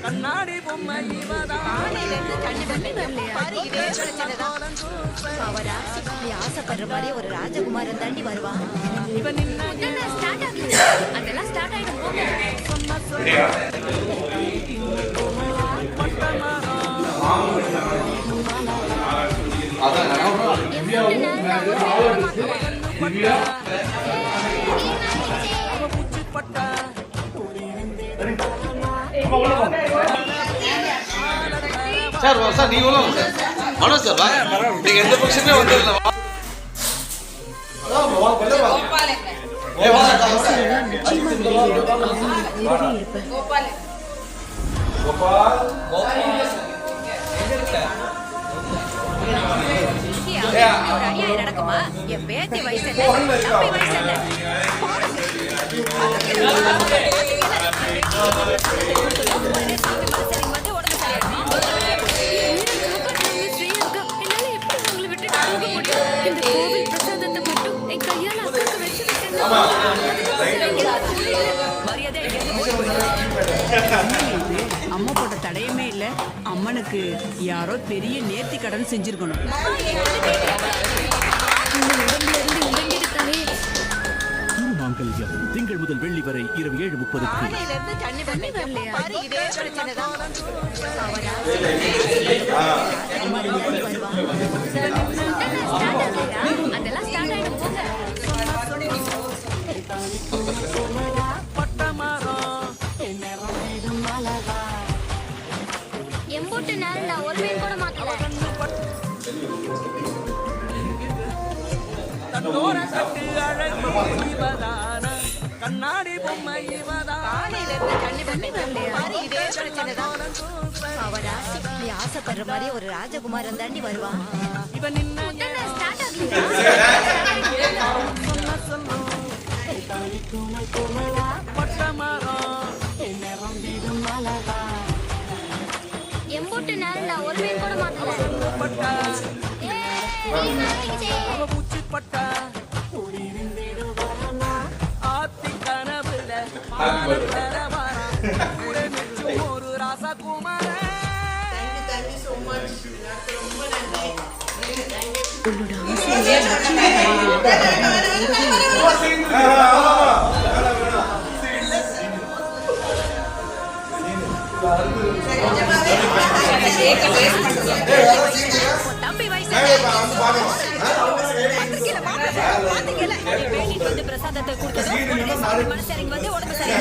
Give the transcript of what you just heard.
கண்ணாடி பொம்மை ஆசைப்படுற மாதிரி ஒரு ராஜகுமாரன் தாண்டி வருவான். அதெல்லாம் ஸ்டார்ட் ஆயிடும். சார் சார் நீங்க உள்ள சார் மனோஜ் சார் வாங்க. நீங்க எந்த ஃபங்க்ஷனே வந்ததில்லை. நடக்குமா? என் பேத்தி வயசு வயசு அம்மா போட்ட தடையமே இல்ல. அம்மனுக்கு யாரோ பெரிய நேர்த்தி கடன் செஞ்சிருக்கணும். திங்கள் முதல் வெள்ளி வரை இரவு 7:30. எம்பூட்டு நேரம் நான் ஒரு மீன் கூட மாட்டல. கண்ணாடி பொம்மை ஆசைப்படுற மாதிரி ஒரு ராஜகுமாரன் தாண்டி வருவான். எம்பூட்டு நேரம் நான் ஒரு மீன் கூட மாட்டல. ஒரு ராசகுமார தம்பி வயசு பிரசாதத்தை கொடுத்து மனசு வந்து உடம்பு சரியா